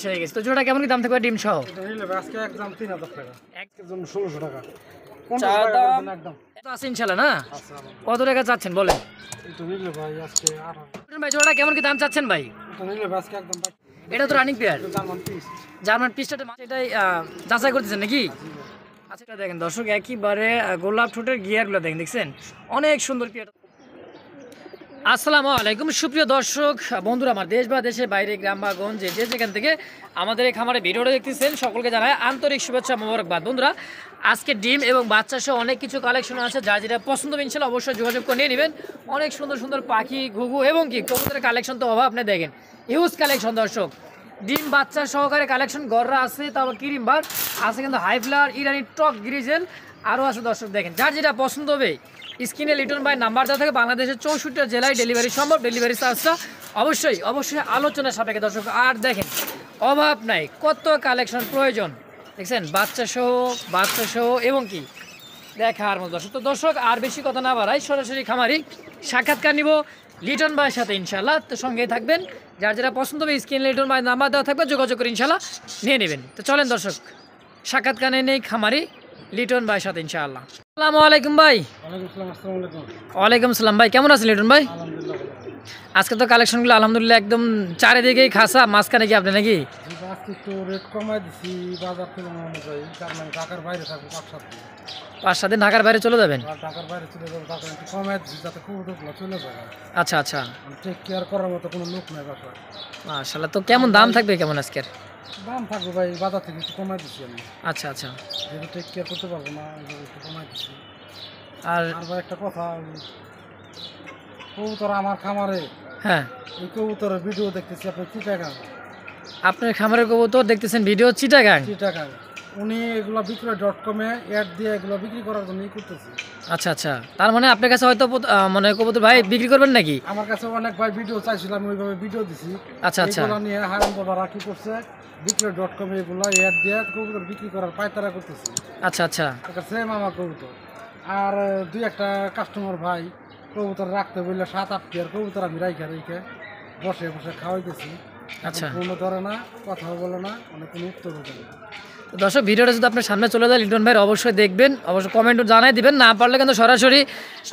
হয়ে গেছে। তো জোড়াটা কেমন কি দাম থাকবে ডিম সহ? এটা নিলে আজকে একদম 3000 টাকা, একদম 1600 টাকা। চা দাম তো আছে ইনশাআল্লাহ না? কত টাকা চাচ্ছেন বলেন? এটা নিলে ভাই আজকে 18। ভাই জোড়াটা কেমন কি দাম চাচ্ছেন ভাই? এটা নিলে আজকে একদম এটা তো running pair, German piece. German পিসটা এটাই যাচাই করতেছেন নাকি? আচ্ছা এটা দেখেন দর্শক, একেবারে গোলাপ ঠোঁটের গিয়ারগুলো দেখেন, দেখছেন অনেক সুন্দর পেয়ার। আসসালামু আলাইকুম সুপ্রিয় দর্শক বন্ধুরা, আমার দেশ বা দেশের বাইরে, গ্রাম বা গঞ্জে যে যেখান থেকে আমাদের এই খামারে ভিডিওটা দেখতেছেন সকলকে জানায় আন্তরিক শুভেচ্ছা মোবারকবাদ। বন্ধুরা আজকে ডিম এবং বাচ্চা সহ অনেক কিছু কালেকশন আছে, যা যেটা পছন্দ হবে ইনশাআল্লাহ অবশ্যই যোগাযোগ করে নিয়ে নেবেন। অনেক সুন্দর সুন্দর পাখি, ঘুঘু এবং কি কবুতরের কালেকশন তো অভাব, আপনি দেখেন হিউজ কালেকশন দর্শক। ডিম বাচ্চা সহকারে কালেকশন গররা আছে, তারপর ক্রিম বার আছে, কিন্তু হাই ফ্লাওয়ার, ইরানি টক, গ্রিজেল আরও আছে দর্শক। দেখেন যার যেটা পছন্দ হবে স্ক্রিনে লিটন ভাই নাম্বার দেওয়া থাকে। বাংলাদেশের 64টা জেলায় ডেলিভারি সম্ভব, ডেলিভারি চার্জটা অবশ্যই অবশ্যই আলোচনা সাপেক্ষে দর্শক। আর দেখেন অভাব নাই, কত কালেকশন প্রয়োজন দেখছেন, বাচ্চা সহ এবং কি দেখার মতো দর্শক। তো দর্শক আর বেশি কথা না বাড়াই, সরাসরি খামারি সাক্ষাৎকার নিব লিটন ভাইয়ের সাথে ইনশাল্লাহ। তো সঙ্গেই থাকবেন, যার যেটা পছন্দ হবে স্ক্রিনে লিটন ভাই নাম্বার দেওয়া থাকবে, যোগাযোগ করে ইনশাল্লাহ নিয়ে নেবেন। তো চলেন দর্শক সাক্ষাৎকার নেই খামারি লিটন ভাইয়ের সাথে ইনশাআল্লাহ। আসসালামু আলাইকুম ভাই। ওয়ালাইকুম আসসালাম ভাই, কেমন আছেন লিটন ভাই? আজকে তো কালেকশনগুলো আলহামদুলিল্লাহ একদম চারিদিকেই খাসা, মাঝখানে কি আপনি নাকি? আজকে একটু রেট কমাই দিছি বাজার তুলনা অনুযায়ী, কারণ আমি ঢাকার বাইরে থাকবো 5-7 দিন ঢাকার বাইরে চলে যাবেন? ঢাকার বাইরে চলে যাবো, তারপরে একটু কমাই দিছি যাতে কবুতরগুলো চলে যায়। আচ্ছা আচ্ছা, টেক কেয়ার করার মতো কোনো লোক নাই বাসায়। মাশাআল্লাহ, তো কেমন দাম থাকবে কেমন আজকের? দাম থাকবে ভাই বাজার থেকে একটু কমাই দিছি আমি। আচ্ছা আচ্ছা, যেহেতু টেক কেয়ার করতে পারবো না একটু কমাই দিছি। আর ভাই একটা কথা, কবুতর আমার খামারে, হ্যাঁ এই কবুতরের ভিডিও দেখতেছি আপনি চিটাগাং, আপনার খামারের কবুতর দেখতেছেন ভিডিও চিটাগাং? উনি এগুলো বিক্রয়.com-এ অ্যাড দিয়ে এগুলো বিক্রি করার জন্যই করতেছি। আচ্ছা আচ্ছা, তার মানে আপনার কাছে হয়তো মানে কবুতর ভাই বিক্রি করবেন নাকি? আমার কাছে অনেক ভাই ভিডিও চাইছিলাম, ওইভাবে ভিডিও দিছি। আচ্ছা আচ্ছা, এগুলো নিয়ে হারাম বাবারা কি করছে, বিক্রয়.com-এ এগুলো অ্যাড দিয়ে কবুতর বিক্রি করার পায়তারা করতেছি। আচ্ছা আচ্ছা, এটা সেম আমার কবুতর। আর দুই একটা কাস্টমার ভাই কবুতর রাখতে বললে 7-8 পেয়ার কবুতর আমি রাইখা বসে বসে খাওয়াইতেছি। আচ্ছা, কোনো ধরে না, কথা বলে না, অনেক কোনো উত্তর দেয় না। দর্শক ভিডিওটা যদি আপনার সামনে চলে যায় লিটন ভাইয়ের অবশ্যই দেখবেন, অবশ্যই কমেন্ট জানাই দিবেন, না পারলে কিন্তু সরাসরি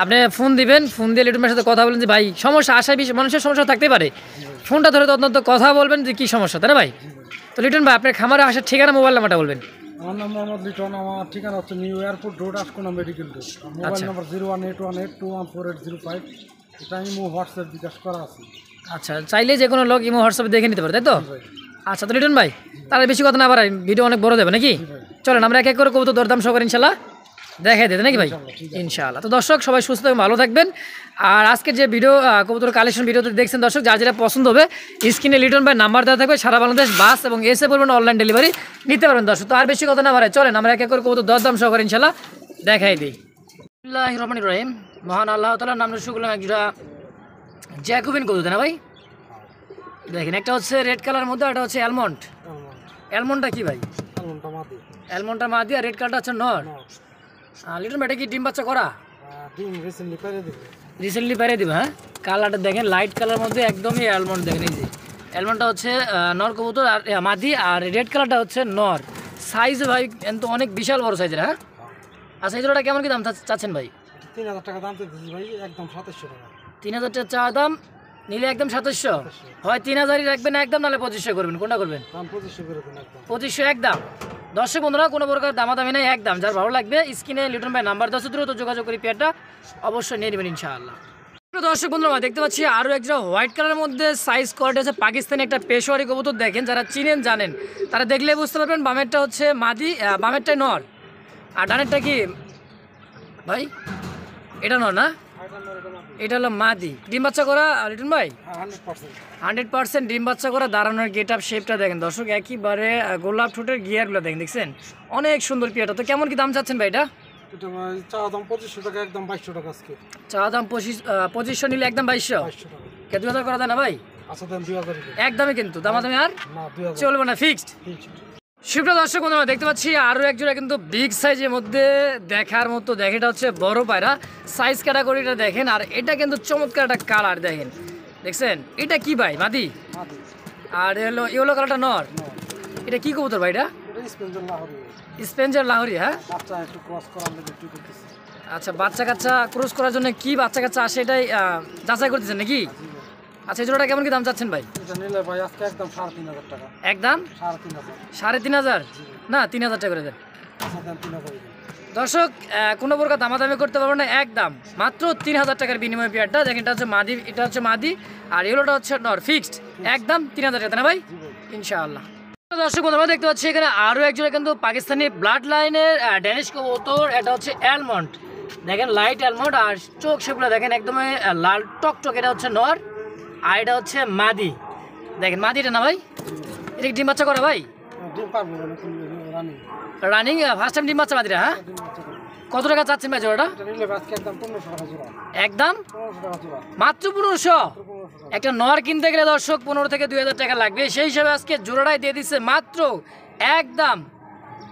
আপনি ফোন দিবেন, ফোন দিয়ে লিটন ভাইয়ের সাথে কথা বলেন যে ভাই সমস্যা আশায় মানুষের সমস্যা থাকতে পারে, ফোনটা ধরে তদন্ত কথা বলবেন যে কী সমস্যা, তাই না ভাই? তো লিটন ভাই আপনার খামারে আসার ঠিকানা, মোবাইল নাম্বারটা বলবেন। আমার নাম মোহাম্মদ লিটন, আমার ঠিকানা হচ্ছে new airport road, Ashkona medical road. Mobile number 01818214805। এটা আমি হোয়াটসঅ্যাপ বিকাশ করা আছে। আচ্ছা, চাইলে যে কোনো লোক ইমো হোয়াটসঅ্যাপে দেখে নিতে পারে, তাই তো? আচ্ছা, তো লিটন ভাই তাহলে বেশি কথা না বাড়াই, ভিডিও অনেক বড় দেবে নাকি? চলেন আমরা এক এক করে কবুতর দরদাম সহকারে ইনশাল্লাহ দেখাই দিতে নাকি ভাই? ইনশাআল্লাহ। তো দর্শক সবাই সুস্থ থাকবেন, ভালো থাকবেন। আর আজকের যে ভিডিও কবুতর কালেকশন ভিডিওতে দেখছেন দর্শক, যার যেটা পছন্দ হবে স্ক্রিনে লিটন ভাই নাম্বার দেওয়া থাকবে, সারা বাংলাদেশ বাস এবং এসে বলবেন অনলাইন ডেলিভারি নিতে পারবেন দর্শক। তো আর বেশি কথা না বাড়াই, চলেন আমরা এক এক করে কবুতর দরদাম সহকারে ইনশাল্লাহ দেখাই দিই। বিসমিল্লাহির রহমানির রহিম, মহান আল্লাহ তাআলার নাম শুরু করলাম। একটা জ্যাকোবিন কবুতর না ভাই? দেখেন একটা হচ্ছে রেড কালার মধ্যে, একটা হচ্ছে অ্যালমন্ড। অ্যালমন্ডটা কি ভাই? অ্যালমন্ডটা মাদি, আর রেড কালারটা হচ্ছে নর। লিটন ভাই কি ডিম বাচ্চা করা? ডিম রিসেন্টলি পেরে দিবে। হ্যাঁ, কালারটা দেখেন লাইট কালার মধ্যে একদমই অ্যালমন্ড। দেখেন এই যে অ্যালমন্ডটা হচ্ছে নর কবুতর আর মাদি, আর রেড কালারটা হচ্ছে নর। সাইজ ভাই কিন্তু অনেক বিশাল বড় সাইজের। হ্যাঁ, আচ্ছা এই জোড়াটা কেমন কি দাম চাচ্ছেন ভাই? 3000 টাকা দাম চাইতেছি ভাই, একদম 2700 টাকা। 3000 টাকা চা দাম, নিলে একদম 2700। হয় 3000ই রাখবেন একদম, নাহলে 2500 করবেন, কোনটা করবেন? 2500 করে দেন একদম। 2500 একদম। দর্শক বন্ধুরা কোনো প্রকার দামাদামি নেই, একদম। যার ভালো লাগবে স্ক্রিনে লিটন ভাই নাম্বার 10 দ্রুত যোগাযোগ করে পেয়ারটা অবশ্যই নিয়ে নেবেন ইনশাআল্লাহ। দর্শক বন্ধুরা দেখতে পাচ্ছি আরও একটা হোয়াইট কালারের মধ্যে সাইজ কোয়ালিটি আছে পাকিস্তানি একটা পেশোয়ারি কবুতর। দেখেন যারা চিনেন জানেন তারা দেখলে বুঝতে পারবেন, বামেরটা হচ্ছে মাদি, বামেরটাই নর, আর ডানেরটা কি ভাই? এটা নর না, এটা হলো মাদি। ডিম বাচ্চা করা লিটন ভাই? 100% ডিম বাচ্চা করা। দাঁড়ানোর গেট আপ শেপটা দেখেন দর্শক, একেবারে গোলাপ ঠোঁটের গিয়ারগুলো দেখেন, দেখছেন অনেক সুন্দর পিয়াটা। তো কেমন কি দাম চাচ্ছেন ভাই এটা? এটা ভাই চা দাম 2500 টাকা, একদম 2200 টাকা আজকে। চা দাম 2500 নিলে একদম 2200 টাকা। কে 2000 করা দেয় না ভাই? আচ্ছা দেন 2000 একদমই, কিন্তু দামাদামি আর না 2000 চলবে না, ফিক্সড। সুপ্রিয় দর্শক বন্ধুরা দেখতে পাচ্ছি আরও এক জোড়া কিন্তু বিগ সাইজের মধ্যে দেখার মতো। দেখেন এটা হচ্ছে বড় পায়রা, সাইজ ক্যাটাগরিটা দেখেন। আর এটা কিন্তু চমৎকার একটা কালার দেখেন, দেখছেন এটা কি ভাই? মাদি। আর হলো ইয়েলো কালারটা নর। এটা কি কবুতর ভাই? এটা এটা স্পেঞ্জার লাহোরি। স্পেঞ্জার লাহোরি, হ্যাঁ। বাচ্চা একটু ক্রস করার লাগে একটু করতেছে। আচ্ছা, বাচ্চা কাচ্চা ক্রস করার জন্য কি বাচ্চা কাচ্চা আসে এটাই যাচাই করতেছেন নাকি? আচ্ছা, এই জোড়াটা কেমন কি দাম চাচ্ছেন ভাই? এটা নিলে ভাই আজকে একদম 3,500 টাকা। একদম 3,500। 3,500? না, 3,000 টাকা করে দেন। আচ্ছা দেন 3,000। দর্শক, কোনো প্রকার দামাদামি করতে পারবো না, একদম মাত্র 3,000 টাকার বিনিময় পেয়ারটা। দেখেন, এটা হচ্ছে মাদি, এটা হচ্ছে মাদি, আর এগুলোটা হচ্ছে নর। ফিক্সড একদম 3,000 টাকা না ভাই? ইনশাআল্লাহ। দর্শক বন্ধুরা, দেখতে পাচ্ছি এখানে আরও একজোড়া কিন্তু পাকিস্তানি ব্লাড লাইনের ড্যানিশ কবুতর। এটা হচ্ছে অ্যালমন্ড। দেখেন, লাইট অ্যালমন্ড, আর চোখ সেগুলো দেখেন একদমই লাল টকটক। এটা হচ্ছে নর আর এটা হচ্ছে মাদি। দেখেন মাদিটা না ভাই? এটা কি ডিম বাচ্চা করা ভাই? ডিম পারবো না, রানিং। রানিং ফার্স্ট টাইম ডিম বাচ্চা মাদিরা, হ্যাঁ। কত টাকা চাচ্ছেন ভাই জোড়াটা? এটা নিলে আজকে একদম 1,500 টাকা জোড়া। একদম 1,500 টাকা জোড়া। মাত্র 1,500? 1,500 টাকা। একটা নর কিনতে গেলে দর্শক 15 থেকে 2,000 টাকা লাগবে, সেই হিসাবে আজকে জোড়াটাই দিয়ে দিচ্ছে মাত্র একদম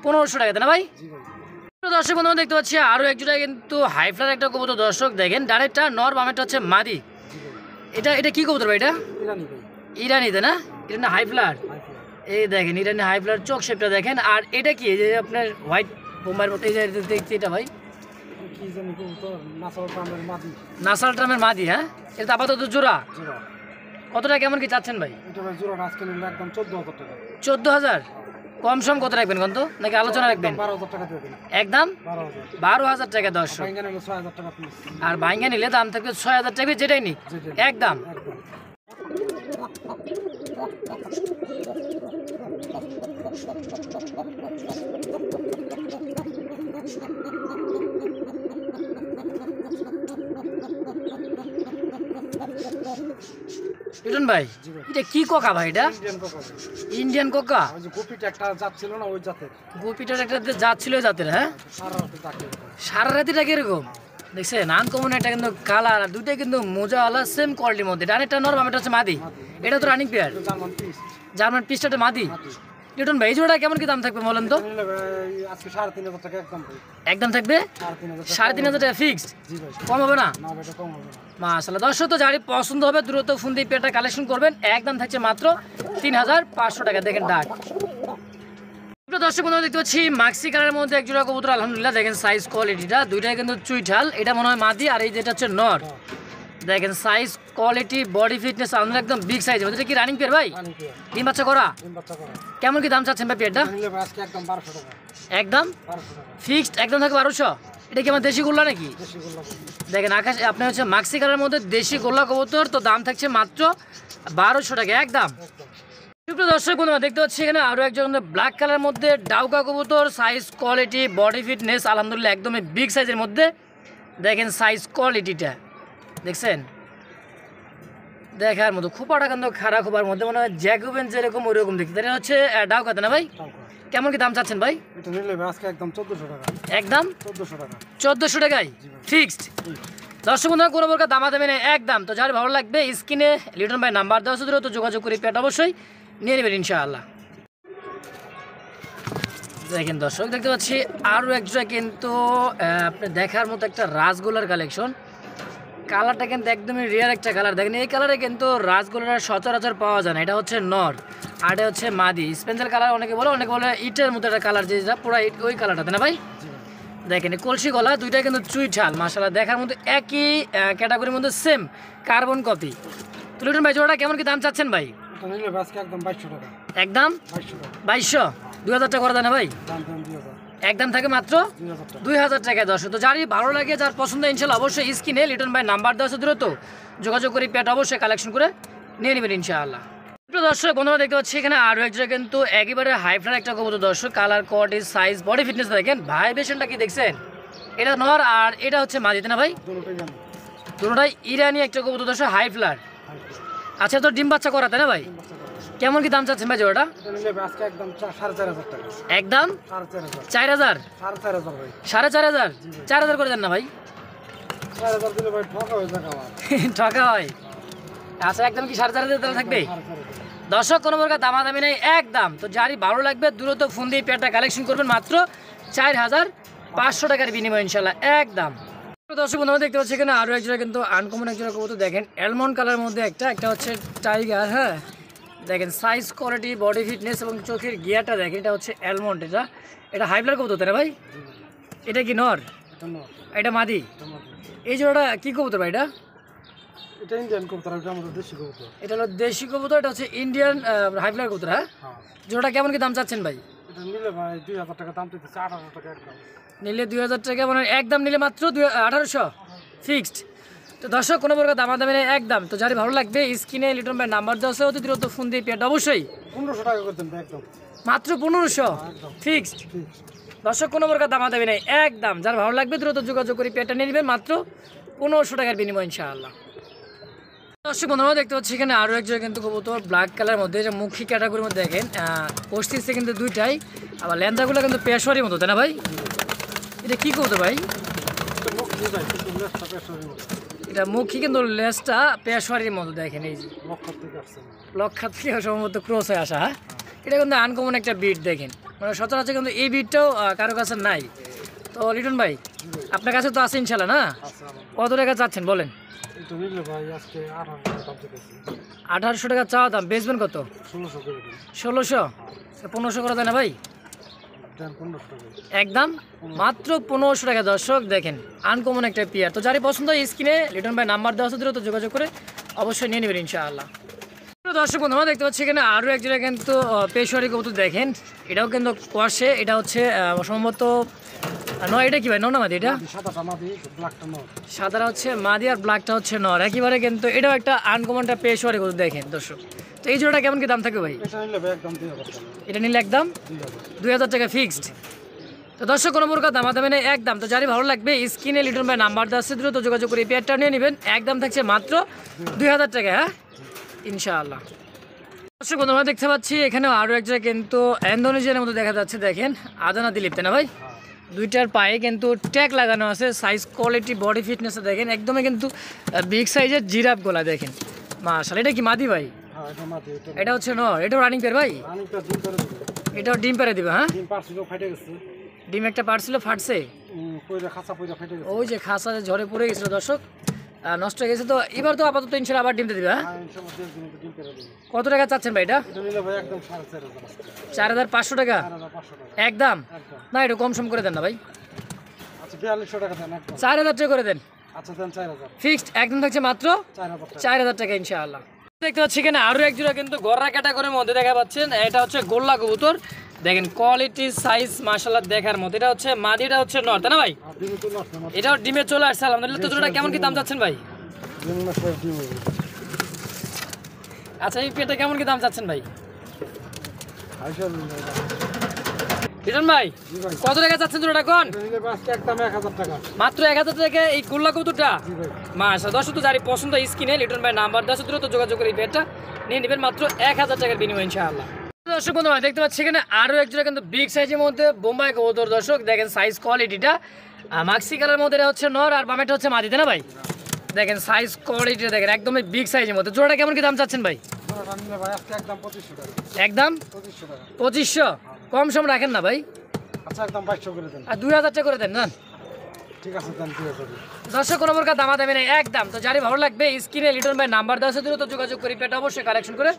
1,500 টাকাতে না ভাই? জি ভাই। দর্শক বন্ধু, দেখতে পাচ্ছি আরও এক জোড়া কিন্তু হাই ফ্লার একটা কবুতর। দর্শক দেখেন, ডানেরটা নর, বামেরটা হচ্ছে মাদি। এটা কি কবুতর ভাই? এটা ইরানি ভাই। ইরানিতে না? এটা না হাই ফ্লার? এই দেখেন ইরানি হাই ফ্লার, চোখ শেপটা দেখেন। আর এটা কি, এই যে আপনার হোয়াইট বোম্বাইয়ের মতো, এই যে দেখছি এটা ভাই? কি জানি কবুতর, নাসাল ট্রামের মাদি। নাসাল ট্রামের মাদি, হ্যাঁ। এটা আপাতত জোড়া। জোড়া। কতটা কেমন কি চাচ্ছেন ভাই? এটা ভাই জোড়া আজকে নিলে একদম 14,000 টাকা। 14,000? কম সম কত রাখবেন কত, নাকি আলোচনা রাখবেন? 12,000 টাকা দিয়ে দিন। একদম 12,000। 12,000 টাকা দর্শক। ভাঙ্গা নিলে 6,000 টাকা পিস। আর ভাঙ্গা নিলে দাম থাকবে 6,000 টাকা, যেটাই নিক একদম। একদম। লিটন ভাই, এটা কি কোকা ভাই? এটা ইন্ডিয়ান কোকা ভাই। Indian Coca? ওই যে গোপিটা একটা জাত ছিল না, ওই জাতের। গোপিটার একটা জাত ছিল ওই জাতের, হ্যাঁ। সারা রাতে জাতে। সারা রাতিটা কিরকম দেখছেন? আনকমন একটা কিন্তু কালার, আর দুইটাই কিন্তু মোজাওয়ালা, সেম কোয়ালিটির মধ্যে। ডানেরটা নর, বামেরটা হচ্ছে মাদি। এটা তো রানিং পেয়ার, এটা জার্মান পিস। জার্মান পিসটা মাদি। লিটন ভাই, এই জোড়া কেমন কি দাম থাকবে বলেন তো? নিলে ভাই আজকে 3,500 টাকা একদম ভাই। একদম থাকবে 3,500 টাকা ফিক্সড? জি ভাই। কম হবে না? না ভাই, এটা কম হবে না। মাশাআল্লাহ। দর্শক, তো যারই পছন্দ হবে দ্রুত ফোন দিয়ে পেয়ারটা কালেকশন করবেন। একদম থাকছে মাত্র 3,500 টাকা। দেখেন ডাক। দর্শক বন্ধুরা, দেখতে পাচ্ছি মাক্সি কালারের মধ্যে এক জোড়া কবুতর। আলহামদুলিল্লাহ, দেখেন সাইজ কোয়ালিটিটা, দুইটাই কিন্তু চুইঠাল। এটা মনে হয় মাদি, আর এই যেটা হচ্ছে নর। দেখেন সাইজ কোয়ালিটি, বডি ফিটনেস একদম বিগ সাইজ। এটা কি রানিং পেয়ার ভাই? Running pair. ডিম বাচ্চা করা? ডিম বাচ্চা করা। কেমন কি দাম চাচ্ছেন ভাই পেয়ারটা? নিলে ভাই আজকে একদম 1,200 টাকা। একদম 1,200 টাকা। ফিক্সড একদম থাকবে 1,200? এটা কি আমার দেশি গোল্লা নাকি? দেশি গোল্লা। দেখেন আকাশ, আপনার হচ্ছে মাক্সি কালারের মধ্যে দেশি গোল্লা কবুতর, তো দাম থাকছে মাত্র 1,200 টাকা একদম। সুপ্রিয় দর্শক বন্ধুরা, দেখতে পাচ্ছি এখানে আরও একজন ব্ল্যাক কালারের মধ্যে ডাউকা কবুতর। সাইজ কোয়ালিটি, বডি ফিটনেস আলহামদুলিল্লাহ একদমই বিগ সাইজের মধ্যে। দেখেন সাইজ কোয়ালিটিটা দেখছেন, দেখার মতো। খোপাটা কিন্তু খারাপ, খোপার মধ্যে মনে হয় জ্যাকোবেন যেরকম ওইরকম দেখতে। এটা হচ্ছে ডাউকাতে না ভাই? কেমন কি দাম চাচ্ছেন ভাই? এটা নিলে ভাই আজকে একদম 1,400 টাকা। একদম 1,400 টাকা। 1,400 টাকায় ফিক্সড? দর্শক বন্ধুরা, কোনো প্রকার দামাদামি নেই একদম। তো যার ভালো লাগবে স্ক্রিনে লিটন ভাই নাম্বার দেওয়া আছে, তো যোগাযোগ করে পেট অবশ্যই নিয়ে নেবেন ইনশাআল্লাহ। দেখেন দর্শক, দেখতে পাচ্ছি আরও একজোড়া কিন্তু আপনি দেখার মতো একটা রাসগোলার কালেকশন। কালারটা কিন্তু একদমই রিয়ার একটা কালার। দেখেন এই কালারে কিন্তু রাসগোলার সচরাচর পাওয়া যায় না। এটা হচ্ছে নর আর এটা হচ্ছে মাদি। স্পেন্সার কালার অনেকে বলে ইটের মতো একটা কালার, যেটা পুরো ইট, ওই কালারটাতে না ভাই? দেখেন কলসি গলা, দুইটাই কিন্তু চুইঠাল মাশাআল্লাহ, দেখার মধ্যে একই ক্যাটাগরির মধ্যে সেম কার্বন কপি। তো লিটন ভাই, জোড়াটা কেমন কি দাম চাচ্ছেন ভাই? এটা নিলে ভাই আজকে একদম 2,200 টাকা। একদম 2,200 টাকা। 2,200? 2,000 টাকা করে দেন না ভাই? দাম দেন 2,000। একদম থাকে মাত্র 2,000 টাকা। 2,000 টাকা। দর্শক, তো যারই ভালো লাগে, যার পছন্দ ইনশাল্লাহ অবশ্যই স্ক্রিনে লিটন ভাই নাম্বার দেওয়া আছে, দ্রুত যোগাযোগ করে পেট অবশ্যই কালেকশন করে নিয়ে নেবেন ইনশাআল্লাহ। দর্শক বন্ধুরা, দেখতে পাচ্ছি এখানে আরও একজোড়া কিন্তু একেবারে হাইফ্লার একটা কবুতর। দর্শক, colour, quality, size, body fitness দেখেন, ভাইব্রেশনটা কি দেখছেন? এটা নর আর এটা হচ্ছে মাদিতে না ভাই? দুটোই জানি। দুটোটাই ইরানি একটা কবুতর দর্শক, হাইফ্লার। আচ্ছা, তো ডিম বাচ্চা করাতে না ভাই? কেমন কি দাম চাচ্ছেন ভাই জোড়াটা? এটা নিলে ভাই আজকে একদম 4,500 টাকা। একদম 4,500। 4,000? 4,500 ভাই। 4,500? 4,000 করে দেন না ভাই? 4,000 দিলে ভাই ঠকা হয়ে যাবে আমার। টাকা হয়? আচ্ছা, একদম কি 4,500 থাকবে? 4,500। দর্শক, কোনো প্রকার দামাদামি নেই একদম। তো যারই ভালো লাগবে দ্রুত ফোন দিয়ে পেয়ারটা কালেকশন করবেন মাত্র 4,500 টাকার বিনিময় ইনশাল্লাহ একদম। দর্শক বন্ধুরা, দেখতে পাচ্ছি এখানে আরও একজোড়া কিন্তু আনকমন একজোড়া কবুতর। দেখেন অ্যালমন্ড কালারের মধ্যে একটা হচ্ছে টাইগার, হ্যাঁ। দেখেন সাইজ কোয়ালিটি বডি ফিটনেস এবং চোখের গিয়ারটা দেখেন, এটা হচ্ছে অ্যালমন্ড। এটা হাইব্লার কবুতর তাই না ভাই? এটা কি নর? এটা মাদি। এই জোড়াটা কি কবুতর ভাই? এটা ইন্ডিয়ান কবুতর, এটা আমাদের দেশি কবুতর। এটা হলো দেশি কবুতর, এটা হচ্ছে ইন্ডিয়ান হাইব্লার কবুতর। হ্যাঁ, জোড়াটা কেমন কি দাম চাচ্ছেন ভাই? এটা নিলে ভাই 2000 টাকা দাম চাইতেছে, 1800 টাকা একদম। নিলে 2000 টাকা, মানে একদম নিলে মাত্র 1800 ফিক্সড। তো দর্শক কোনো প্রকার দামাদামি নেই, একদম। তো যার ভালো লাগবে স্ক্রিনে লিটন ভাই নাম্বার দেওয়া আছে, অতি দ্রুত ফোন দিয়ে পেয়ারটা অবশ্যই 1500 টাকা করে দেন ভাই একদম। মাত্র 1500 ফিক্সড। দর্শক কোনো প্রকার দামাদামি নেই, একদম। যার ভালো লাগবে দ্রুত যোগাযোগ করে পেয়ারটা নিয়ে নেবেন মাত্র 1500 টাকার বিনিময় ইনশাআল্লাহ। দর্শক বন্ধুরা দেখতে পাচ্ছি এখানে আরও এক জায়গায় কিন্তু কবুতর ব্ল্যাক কালার মধ্যে, যে মুখী ক্যাটাগরির মধ্যে দেখেন পড়তেছে কিন্তু দুইটাই, আবার ল্যান্দাগুলো কিন্তু পেশোয়ারির মতো তাই না ভাই? এটা কি কবুতর ভাই? এটা মুখী কিন্তু লেজটা পেশোয়ারির মতো দেখেন, এই যে লক্ষাত থেকে সম্ভবত ক্রস হয়ে আসা। হ্যাঁ, এটা কিন্তু আনকমন একটা বিট দেখেন, মানে সচরাচর কিন্তু এই বিটটাও কারো কাছে নাই। তো লিটন ভাই আপনার কাছে তো আছে ইনশাল্লাহ না? কত টাকা চাচ্ছেন বলেন? 1800 টাকা চাওয়া দাম, বেচবেন কত? 1600। 1500 করে দেয় না ভাই? একদম মাত্র 1500 টাকা। দর্শক দেখেন আনকমন একটা পেয়ার। তো যারই পছন্দ স্ক্রিনে লিটন ভাই নাম্বার দেওয়া আছে, দ্রুত যোগাযোগ করে অবশ্যই নিয়ে নেবেন ইনশাআল্লাহ। দর্শক বন্ধুরা দেখতে পাচ্ছি এখানে আরও এক জায়গায় কিন্তু পেশোয়ারি কবুতর দেখেন, এটাও কিন্তু কষে। এটা হচ্ছে সম্ভবত নয়। এটা কি ভাই, নর না মাদি? এটা সাদাটা হচ্ছে মাদি আর ব্ল্যাকটা হচ্ছে নর একেবারে, কিন্তু এটাও একটা আনকমনটা পেশোয়ারি কবুতর দেখেন দর্শক। তো এই জোড়াটা কেমন কি দাম থাকবে ভাই? এটা নিলে একদম 2000 টাকা ফিক্সড। তো দর্শক কোনো প্রকার দামাদামি নেই, একদম। তো যারই ভালো লাগবে স্ক্রিনে লিটন ভাই নাম্বার দেওয়া আছে, দ্রুত যোগাযোগ করে পেয়ারটা নিয়ে নেবেন, একদম থাকছে মাত্র 2000 টাকা। হ্যাঁ ইনশাআল্লাহ। দর্শক বন্ধুরা দেখতে পাচ্ছি এখানে আরও এক জায়গায় কিন্তু ইন্দোনেশিয়ার মতো দেখা যাচ্ছে, দেখেন আদানা দিলীপ তাই না ভাই? দুইটার পায়ে কিন্তু ট্যাগ লাগানো আছে, সাইজ কোয়ালিটি বডি ফিটনেস দেখেন একদমই কিন্তু বিগ সাইজের জিরাফ গোলা দেখেন মাশাআল্লাহ। এটা কি মাদি ভাই? এটা হচ্ছে নর। এটাও রানিং পেয়ার ভাই? এটাও ডিম পেরে দিবে। হ্যাঁ, ডিম একটা পারছিল, ফাটছে। ওই যে খাঁচা ঝরে পড়ে গেছিল দর্শক, নষ্ট হয়ে গেছে। তো এবার তো আপাতত ইনশাআল্লাহ আবার ডিমতে দিবে। হ্যাঁ, কত টাকা চাচ্ছেন ভাই? এটা 4500 টাকা একদম। না একটু কম সম করে দেন না ভাই? 4000 টাকা করে দেন ফিক্সড, একদম থাকছে মাত্র 4000 টাকা ইনশাআল্লাহ। দেখতে পাচ্ছি এখানে আরো এক জোড়া কিন্তু গররা ক্যাটাগরির মধ্যে দেখা পাচ্ছেন, এটা হচ্ছে গোল্লা কবুতর। দেখেন কোয়ালিটি সাইজ মাশাআল্লাহ দেখার মতো। এটা হচ্ছে মাদি, এটা হচ্ছে নর তাই না ভাই? এটাও ডিমে চলে আসছে আলহামদুলিল্লাহ। তো জোড়াটা কেমন কি দাম চাচ্ছেন ভাই? আচ্ছা এই পেটা কেমন কি দাম চাচ্ছেন ভাই? লিটন ভাই কত টাকা চাচ্ছেন জোড়াটা কোন? মাত্র 1000 টাকা এই গোল্লা কবুতরটা। মাশাআল্লাহ। দর্শক তো যারই পছন্দ স্ক্রিনে লিটন ভাই নাম্বার দেওয়া আছে, দ্রুত যোগাযোগ করে এই পেটটা নিয়ে নেবেন মাত্র 1000 টাকার বিনিময়ে ইনশাআল্লাহ। দর্শক বন্ধুরা দেখতে পাচ্ছি এখানে আরো এক জোড়া কিন্তু বিগ সাইজের মধ্যে বোম্বাই কবুতর। দর্শক দেখেন সাইজ কোয়ালিটিটা মাক্সি কালার মধ্যে, এটা হচ্ছে নর আর বামেটা হচ্ছে মাদি তাই না ভাই? দেখেন সাইজ কোয়ালিটিটা দেখেন একদমই বিগ সাইজের মধ্যে। জোড়াটা কেমন কি দাম চাচ্ছেন ভাই? একদম 2500। কম সম রাখেন না ভাই? আচ্ছা একদম 2200 করে দেন। আর 2000 টাকা করে দেন না? ঠিক আছে দেন 2000। দর্শক কোনো প্রকার দামাদামি নেই, একদম। তো যারই ভালো লাগবে স্ক্রিনে লিটন ভাই নাম্বার দেওয়া আছে, দ্রুত যোগাযোগ করে পেটা অবশ্যই কালেকশন করে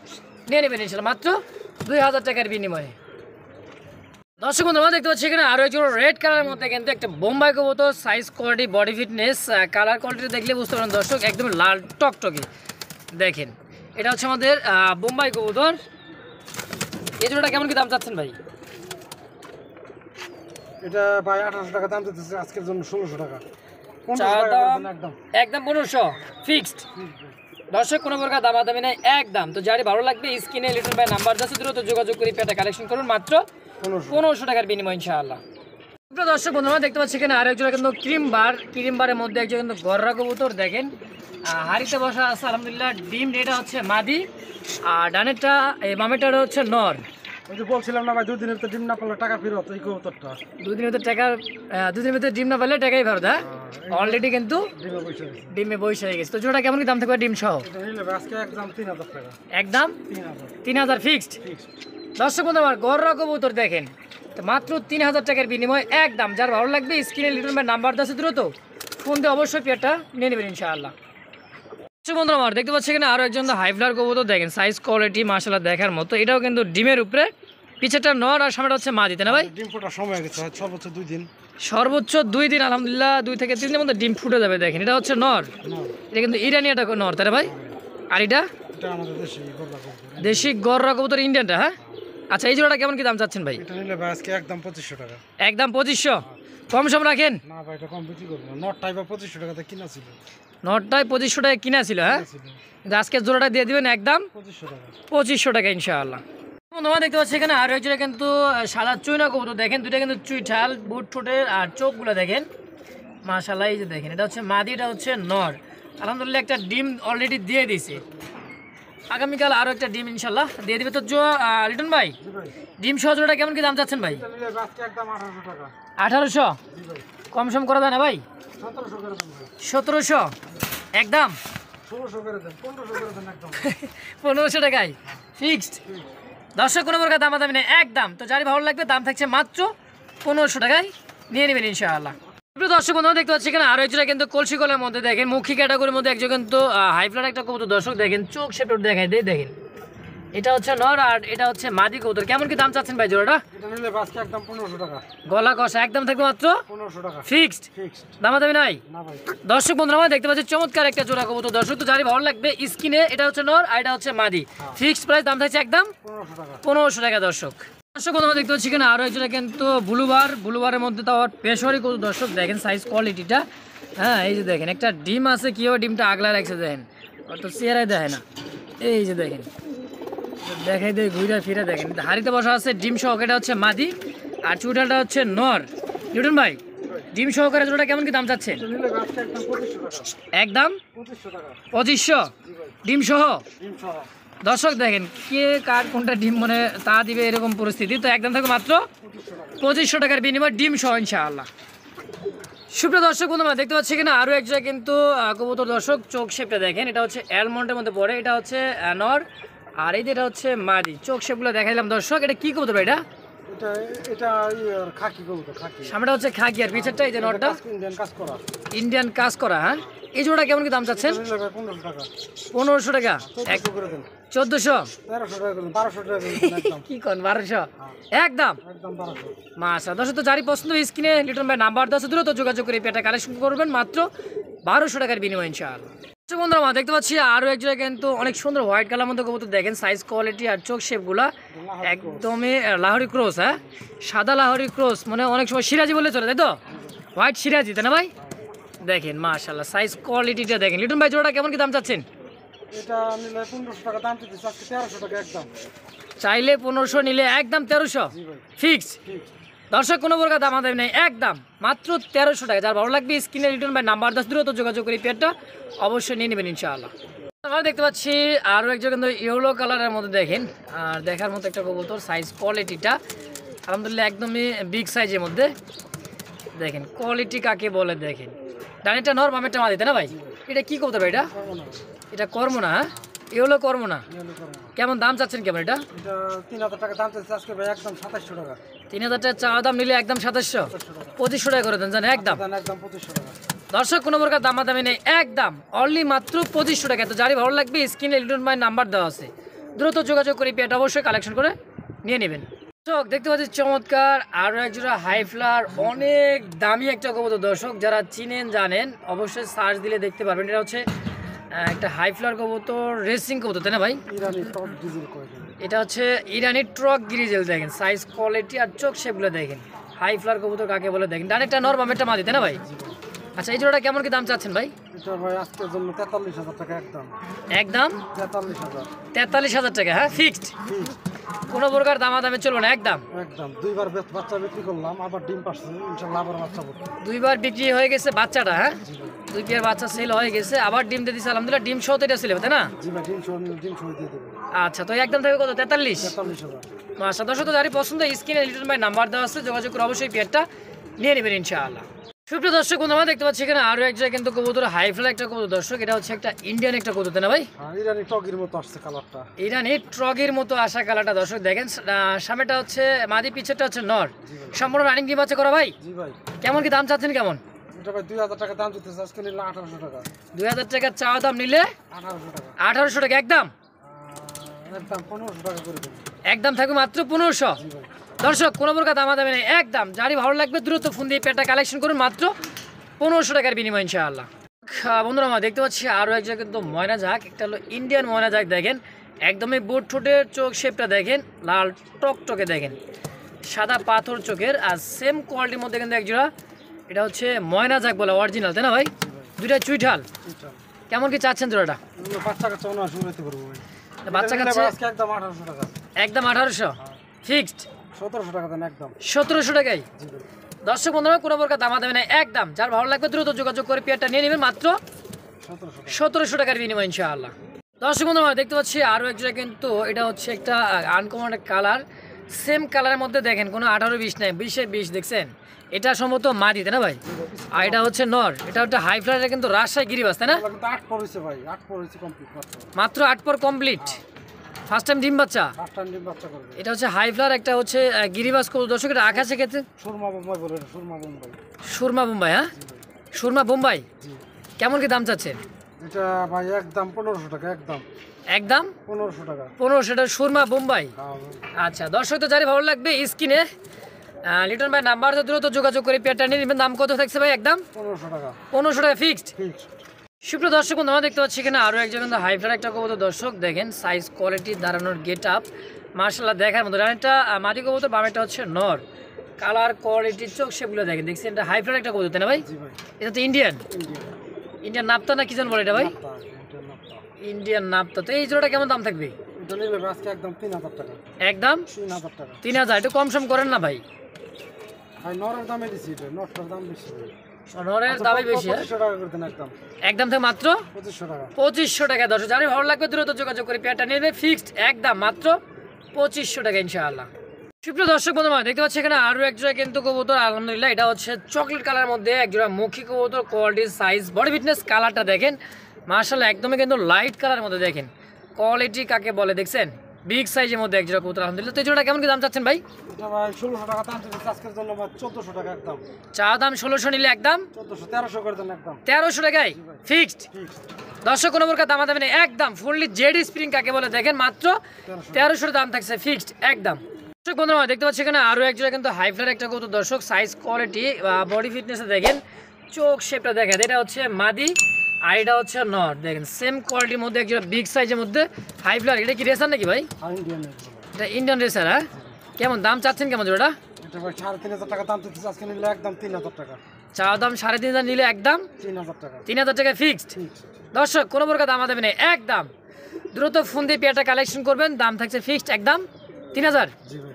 নিয়ে নেবেন ইনশাআল্লাহ মাত্র 2000 টাকার বিনিময়ে। দর্শক বন্ধুরা দেখতে পাচ্ছি এখানে আরো একজন রেড কালারের মধ্যে কিন্তু একটা বোম্বাই কবুতর, size quality body fitness colour quality দেখলে বুঝতে পারেন দর্শক একদম লাল টকটকে দেখেন। এটা হচ্ছে আমাদের বোম্বাই কবুতর। এই জোড়াটা কেমন কি দাম চাচ্ছেন ভাই? এটা ভাই 1800 টাকা দাম দিতেছে আজকের জন্য, 1600 টাকা একদম 1500 ফিক্সড। দর্শক কোনো প্রকার দামাদামি নেই, একদম। তো যারই ভালো লাগবে স্ক্রিনে লিটন ভাই নাম্বার আছে, দ্রুত যোগাযোগ করে পেটা কালেকশন করুন মাত্র 1500 টাকার বিনিময় ইনশাআল্লাহ। দর্শক বন্ধুরা দেখতে পাচ্ছি এখানে আরেকজন কিন্তু ক্রিম বারের মধ্যে একজন কিন্তু গররা কবুতর দেখেন হাড়িতে বসা আছে আলহামদুলিল্লাহ। ডিম এটা হচ্ছে মাদি আর ডানেরটা এই বামেরটা হচ্ছে নর। ওই যে বলছিলাম না ভাই, 2 দিনের ভিতরে ডিম না পেলে টাকা ফেরত। এই কবুতরটা 2 দিনের ভিতরে টাকা, 2 দিনের ভিতরে ডিম না পেলে টাকাই ফেরত। হ্যাঁ, অলরেডি কিন্তু ডিমে বসে হয়ে গেছে। তো জোড়াটা কেমন কি দাম থাকবে ডিম সহ? আজকে একদম 3000 টাকা একদম 3000 ফিক্সড। দর্শক বন্ধু আমার গররা কবুতর দেখেন তো মাত্র 3000 টাকার বিনিময় একদম। যার ভালো লাগবে স্ক্রিনে লিটন ভাই নাম্বার 10 দ্রুত ফোন দিয়ে অবশ্যই পেয়ারটা নিয়ে নেবেন ইনশাআল্লাহ। বন্ধুরা আমার দেখতে পাচ্ছি এখানে আরো একজন হাই ফ্লার কবুতর দেখেন, সাইজ কোয়ালিটি মাশাআল্লাহ দেখার মতো। এটাও কিন্তু ডিমের উপরে, পিছেরটা নর আর সামনেটা হচ্ছে মাদি, তাই না ভাই? ডিম ফোটার সময় হয়ে গেছে, সর্বোচ্চ 2 দিন। সর্বোচ্চ 2 দিন, আলহামদুলিল্লাহ 2 থেকে 3 দিনের মধ্যে ডিম ফুটে যাবে। দেখেন এটা হচ্ছে নর, এটা কিন্তু ইরানি একটা নর, তাই না ভাই? আর এটা এটা আমাদের দেশি গররা কবুতর, ইন্ডিয়ানটা। হ্যাঁ আচ্ছা, এই জোড়াটা কেমন কি দাম চাচ্ছেন ভাই? এটা নিলে ভাই আজকে একদম 2500 টাকা। একদম 2500, কম সম রাখেন না ভাই, এটা কম বিক্রি করব না। নট টাইপ 2500 টাকাতে কিনা ছিল, নটটায় 2500 টাকা কিনা ছিল। হ্যাঁ কিন্তু আজকে জোড়াটা দিয়ে দিবেন একদম 2500 টাকা। 2500 টাকা ইনশাআল্লাহ। তোমরা দেখতে পাচ্ছি এখানে আরো একজোড়া কিন্তু সাদা চুইনা কবুতর দেখেন, দুইটা কিন্তু চুইঠাল, বুট ঠোঁটের আর চোখগুলো দেখেন মাশাআল্লাহ। এই যে দেখেন, এটা হচ্ছে মাদি, এটা হচ্ছে নর। আলহামদুলিল্লাহ একটা ডিম অলরেডি দিয়ে দিয়েছে, আগামীকাল আরো একটা ডিম ইনশাআল্লাহ দিয়ে দিবে। তো লিটন ভাই, ডিম সহ জোড়াটা কেমন কি দাম চাচ্ছেন ভাই? এটা নিলে আজকে একদম 1800 টাকা। 1800, জি ভাই। কম সম করা যায় না ভাই? 1700 করে দেন ভাই। 1700 একদম, 1600 করে দেন, 1500 করে দেন একদম। 1500 টাকায় ফিক্সড। দর্শক কোনো প্রকার দামাদামি নেই, একদম। তো যারই ভালো লাগবে দাম থাকছে মাত্র 1500 টাকায়, নিয়ে নেবেন ইনশাআল্লাহ। প্রিয় দর্শক বন্ধুরা দেখতে পাচ্ছি এখানে আরো একজোড়া কিন্তু কলসি কলার মধ্যে দেখেন, মুখী ক্যাটাগরির মধ্যে একজন কিন্তু হাই ফ্লার একটা কবুতর। দর্শক দেখেন চোখ শেপটা দেখাই দেয়, দেখেন এটা হচ্ছে নর আর এটা হচ্ছে মাদি কবুতর। কেমন কি দাম চাচ্ছেন ভাই জোড়াটা? এটা নিলে আজকে একদম 1500 টাকা। গলা কষা একদম থাকবে মাত্র 1500 টাকা ফিক্সড, ফিক্সড। দামাদামি নাই। না ভাই। দর্শক বন্ধুরা আমরা দেখতে পাচ্ছি চমৎকার একটা জোড়া কবুতর। দর্শক তো যারই ভালো লাগবে স্ক্রিনে, এটা হচ্ছে নর আর এটা হচ্ছে মাদি, ফিক্সড প্রাইস, দাম থাকছে একদম 1500 টাকা। 1500 টাকা। দর্শক বন্ধুরা দেখতে পাচ্ছি এখানে আরো একজোড়া কিন্তু ব্লুবারের মধ্যে তো পেশোয়ারি কবুতর। দর্শক দেখেন সাইজ কোয়ালিটিটা, হ্যাঁ এই যে দেখেন একটা ডিম আছে, কিভাবে ডিমটা আগলা রাখছে দেখেন, অত চেহারাই দেখে না। এই যে দেখেন দেখাই দেয় ঘুরে ফিরে, দেখেন হাড়িতে বসা আছে ডিম সহকারে, হচ্ছে মাদি আর চুটালটা হচ্ছে নর। লিটন ভাই, ডিম সহকারে জোড়াটা কেমন কি দাম চাচ্ছেন? এটা নিলে আজকে একদম 2500 টাকা। একদম 2500 টাকা 2500 ডিম সহ। ডিম সহ। দর্শক দেখেন কে কার কোনটা ডিম মানে তা দিবে এরকম পরিস্থিতি। তো একদম থাকবে মাত্র 2500 টাকার বিনিময় ডিম সহ ইনশাআল্লাহ। সুপ্রিয় দর্শক বন্ধুরা দেখতে পাচ্ছি কিনা আরো এক জায়গায় কিন্তু কবুতর। দর্শক চোখ শেপটা দেখেন, এটা হচ্ছে অ্যালমন্ডের মধ্যে পড়ে, এটা হচ্ছে নর আর এই যেটা হচ্ছে মাদি। চোখ শেপগুলো দেখাইলাম দর্শক। এটা কি কবুতর ভাই? এটা এটা এটা খাকি কবুতর, খাকি। সামনেটা হচ্ছে খাকি আর পিছেরটা এই যে নরটা ইন্ডিয়ান কাজ করা। ইন্ডিয়ান কাজ করা। হ্যাঁ এই জোড়া কেমন কি দাম চাচ্ছেন? 1500 টাকা। 1500 টাকা, 1400 করে দেন। 1400, 1300 টাকা দেন, 1200 টাকা দেন একদম। কি কোন 1200 একদম একদম 1200। মাশা। দর্শক তো যারই পছন্দ স্ক্রিনে লিটন ভাই নাম্বার দেওয়া আছে, দ্রুত যোগাযোগ করে পেটা কালেকশন করবেন মাত্র 1200 টাকার বিনিময় ইনশাআল্লাহ। বন্ধুরা আমরা দেখতে পাচ্ছি আরো এক জায়গায় কিন্তু অনেক সুন্দর হোয়াইট কালার মধ্যে কবুতর দেখেন, সাইজ কোয়ালিটি আর চোখ শেপগুলা একদমই লাহোরি ক্রস। হ্যাঁ সাদা লাহোরি ক্রস, মানে অনেক সময় সিরাজি বলে চলে, তাই তো? হোয়াইট সিরাজি, তাই না ভাই? দেখেন মাশাআল্লাহ সাইজ কোয়ালিটিটা দেখেন। লিটন ভাই জোড়াটা কেমন কি দাম চাচ্ছেন? এটা নিলে 1500 টাকা দাম দিতেছে, আজকে 1300 টাকা একদম। চাইলে 1500, নিলে একদম 1300 ফিক্স। দর্শক কোনো প্রকার দামাদামি নেই, একদম মাত্র 1300 টাকা। যার ভালো লাগবে স্ক্রিনে লিটন ভাই নাম্বার 10 দ্রুত যোগাযোগ করে পেয়ারটা অবশ্যই নিয়ে নেবেন ইনশাআল্লাহ। আমরা দেখতে পাচ্ছি আরও একজন কিন্তু ইয়েলো কালারের মধ্যে দেখেন, আর দেখার মতো একটা কবুতর। সাইজ কোয়ালিটিটা আলহামদুলিল্লাহ একদমই বিগ সাইজের মধ্যে। দেখেন কোয়ালিটি কাকে বলে দেখেন, ডানেরটা নর বামেরটা মাদি, তাই না ভাই? এটা কি কবুতর ভাই? এটা কর্ম না? হ্যাঁ ইয়েলো কর্ম না। কেমন দাম চাচ্ছেন কেমন এটা? এটা 3000 টাকা দাম দিতেছে আজকে ভাই একদম 2700 টাকা। 3000 টাকা চাওয়া দাম, নিলে একদম 2700, 2500 টাকা করে দেন জানেন একদম। একদম 2500 টাকা। দর্শক কোনো প্রকার দামাদামি নেই, একদম অনলি মাত্র 2500 টাকা। তো যারই ভালো লাগবে স্ক্রিনে লিটন ভাই নাম্বার দেওয়া আছে, দ্রুত যোগাযোগ করে পেয়ারটা অবশ্যই কালেকশন করে নিয়ে নেবেন। দর্শক দেখতে পাচ্ছি চমৎকার আরও একজোড়া হাই ফ্লার, অনেক দামি একটা কবুতর। দর্শক যারা চিনেন জানেন অবশ্যই সার্চ দিলে দেখতে পারবেন। এটা হচ্ছে একটা হাই ফ্লার কবুতর, রেসিং কবুতর, তাই না ভাই? ইরানি টপ ডিজেল কয়। এটা হচ্ছে ইরানি ট্রক গ্রিজেল। দেখেন সাইজ কোয়ালিটি আর চোখ শেপগুলো দেখেন, হাই ফ্লার কবুতর কাকে বলে দেখেন। ডানেরটা নর বামেরটা মাদি, তাই না ভাই? আচ্ছা এই জোড়াটা কেমন কি দাম চাচ্ছেন ভাই? এটা ভাই আজকের জন্য 43000 টাকা একদম। একদম 43000। 43000 টাকা, হ্যাঁ ফিক্সড, কোনো প্রকার দামাদামে চলবে না একদম। একদম দুইবার বাচ্চা বিক্রি করলাম, আবার ডিম পাচ্ছে ইনশাআল্লাহ, আবার বাচ্চা পড়বে। দুইবার বিক্রি হয়ে গেছে বাচ্চাটা, হ্যাঁ 2 পেয়ার বাচ্চা সেল হয়ে গেছে, আবার ডিম দিয়ে দিচ্ছে আলহামদুলিল্লাহ। ডিম সহ তো এটা ছিল, তাই না? জি ভাই ডিম সহ দিয়ে দেবো। আচ্ছা তো একদম থাকবে কত? 43। 43000। মাশা। দর্শক তো যারই পছন্দ স্ক্রিনে লিটন ভাই নাম্বার দেওয়া আছে, যোগাযোগ করে অবশ্যই পেয়ারটা নিয়ে নেবেন ইনশাআল্লাহ। সুপ্রিয় দর্শক বন্ধুরা দেখতে পাচ্ছি এখানে আরো এক জায়গায় কিন্তু কবুতর, হাই ফ্লাই একটা কবুতর। দর্শক এটা হচ্ছে একটা ইন্ডিয়ান একটা কবুতর, তাই না ভাই? ইরানি টগের মতো আসছে কালারটা, ইরানি ট্রগের মতো আসা কালারটা। দর্শক দেখেন সামনেটা হচ্ছে মাদি, পিছেরটা হচ্ছে নর। সম্পূর্ণ রানিং ডিম বাচ্চা করা ভাই। জি ভাই। কেমন কি দাম চাচ্ছেন কেমন? এটা ভাই 2000 টাকা দাম দিতেছে, আজকে নিলে 1800 টাকা। 2000 টাকা চাওয়া দাম নিলে 1800 টাকা। 1800 টাকা একদম, একদম 1500 টাকা করে দেবো। একদম থাকবে মাত্র 1500। জি ভাই। দর্শক কোনো প্রকার দামাদামি নেই, একদম যারই ভালো লাগবে দ্রুত ফোন দিয়ে পেয়ারটা কালেকশন করুন মাত্র 1500 টাকার বিনিময় ইনশাআল্লাহ। বন্ধুরা আমরা দেখতে পাচ্ছি আরও এক জায়গায় কিন্তু ময়না ঝাঁক, একটা হলো ইন্ডিয়ান ময়না ঝাঁক, দেখেন একদমই বুট ঠোঁটের চোখ শেপটা দেখেন, লাল টকটকে দেখেন, সাদা পাথর চোখের, আর সেম কোয়ালিটির মধ্যে কিন্তু একজোড়া, এটা হচ্ছে ময়না ঝাঁক বলে অরিজিনাল, তাই না ভাই? দুইটা চুইঠাল, কেমন কি চাচ্ছেন জোড়াটা? এগুলো বাচ্চা কাচ্চা না শুরু হতে পারবো ভাই। বাচ্চা কাচ্চা আজকে একদম 1800 টাকা। একদম 1800 ফিক্সড, 1700 টাকা দেন একদম। 1700 টাকাই। জি ভাই। দর্শক বন্ধুরা কোনো প্রকার দামাদামি নেই, একদম যার ভালো লাগবে দ্রুত যোগাযোগ করে পেয়ারটা নিয়ে নেবেন মাত্র 1700 টাকার বিনিময় ইনশাআল্লাহ। দর্শক বন্ধুরা আমরা দেখতে পাচ্ছি আরও এক জায়গায় কিন্তু এটা হচ্ছে একটা আনকমন কালার, সেম কালারের মধ্যে দেখেন কোনো 18-20 নাই, 20-20 দেখছেন, এটা সম্ভবত মাদি তাই না ভাই? আর এটা হচ্ছে নর, এটা হচ্ছে হাই ফ্লাইটের কিন্তু রাজশাহী গিরিবাস তাই না? কিন্তু 8 পর হইছে ভাই, 8 পর হইছে কমপ্লিট মাত্র 8 পর কমপ্লিট, ফার্স্ট টাইম ডিম বাচ্চা। ফার্স্ট টাইম ডিম বাচ্চা করবে। এটা হচ্ছে হাই ফ্লার, একটা হচ্ছে গিরিবাস কবুতর। দর্শক এটা আকাশে ক্ষেত্রে সুরমা বোম্বাই বলে, এটা সুরমা বোম্বাই। সুরমা বোম্বাই, হ্যাঁ সুরমা বোম্বাই। জি। কেমন কি দাম চাচ্ছেন? এটা ভাই একদম 1500 টাকা, একদম একদম 1500 টাকা। 1500 টাকা সুরমা বোম্বাই। হ্যাঁ ভাই। আচ্ছা দর্শক তো যারই ভালো লাগবে স্ক্রিনে লিটন ভাই নাম্বার দ্রুত যোগাযোগ করে পেয়ারটা নিয়ে নেবেন। দাম কত থাকছে ভাই? একদম 1500 টাকা 1500 টাকা ফিক্সড। ফিক্সড। সুপ্রিয় দর্শক বন্ধু আমরা দেখতে পাচ্ছি এখানে আরও একজন কিন্তু হাই ফ্লার একটা কবুতর। দর্শক দেখেন সাইজ কোয়ালিটি দাঁড়ানোর গেট আপ মার্শাল্লাহ দেখার মতো। একটা মাটি কবুতর, বামেটা হচ্ছে নর, কালার কোয়ালিটি চোখ সেগুলো দেখেন, দেখছেন এটা হাই ফ্লার একটা কবুতর তাই না ভাই? জি ভাই। এটা তো ইন্ডিয়ান, ইন্ডিয়া। ইন্ডিয়ান নাপ্তা না কি জান বলে এটা ভাই? নাপ্তা, এটা নাপ্তা। ইন্ডিয়ান নাপ্তা। তো এই জোড়াটা কেমন দাম থাকবে? এটা নিলে আজকে একদম 3000 টাকা। একদম 3000 টাকা। 3000, একটু কম সম করেন না ভাই? ভাই নরের দামে দিছি, এটা নটটার দাম বেশি ভাই। নরের দামই বেশি, হ্যাঁ? 2500 টাকা করে দেন একদম। একদম থেকে মাত্র 2500 টাকা। 2500 টাকা। দর্শক যারা ভালো লাগবে দ্রুত যোগাযোগ করে পেয়ারটা নেবে ফিক্সড, একদম মাত্র 2500 টাকা ইনশাআল্লাহ। সুপ্রিয় দর্শক বন্ধু দেখতে পাচ্ছি এখানে আরও এক জোড়া কিন্তু কবুতর, আলহামদুলিল্লাহ এটা হচ্ছে চকলেট কালার মধ্যে এক জোড়া মুখী কবুতর। কোয়ালিটি সাইজ বডি ফিটনেস কালারটা দেখেন মার্শাল্লাহ, একদমই কিন্তু লাইট কালারের মধ্যে দেখেন, কোয়ালিটি কাকে বলে দেখছেন, বিগ সাইজের মধ্যে এক জোড়া কবুতর আলহামদুলিল্লাহ। তো এই জোড়াটা কেমন কি দাম চাচ্ছেন ভাই? এটা ভাই 1600 টাকা দাম দিচ্ছি আজকের জন্য, ভাই 1400 টাকা একদম। চা দাম 1600 নিলে একদম 1300 করে দেন একদম। 1300 টাকায় ফিক্সড। দর্শক কোনো প্রকার দামাদামি নেই, একদম ফুললি জেড স্প্রিং কাকে বলে দেখেন মাত্র 1300 দাম থাকছে ফিক্সড একদম। দর্শক বন্ধুরা দেখতে পাচ্ছি এখানে আরও এক জোড়া কিন্তু হাই ফ্লার একটা কবুতর। দর্শক সাইজ কোয়ালিটি বডি ফিটনেসে দেখেন, চোখ শেপটা দেখেন, এটা হচ্ছে মাদি আর এটা হচ্ছে নর, দেখেন সেম কোয়ালিটির মধ্যে এক জোড়া বিগ সাইজের মধ্যে হাই ফ্লার। এটা কি রেসার নাকি ভাই? ইন্ডিয়ান। এটা ইন্ডিয়ান রেসার, হ্যাঁ? কেমন দাম চাচ্ছেন কেমন জোড়াটা? এটা ভাই 3500 টাকা দাম দিচ্ছি আজকে নিলে একদম 3000 টাকা। চা দাম 3500 নিলে একদম 3000 টাকা। 3000 টাকা ফিক্সড। দর্শক কোনো প্রকার দাম দেবে না, একদম দ্রুত ফোন দিয়ে পেয়ারটা কালেকশন করবেন, দাম থাকছে ফিক্সড একদম 3000। জি ভাই।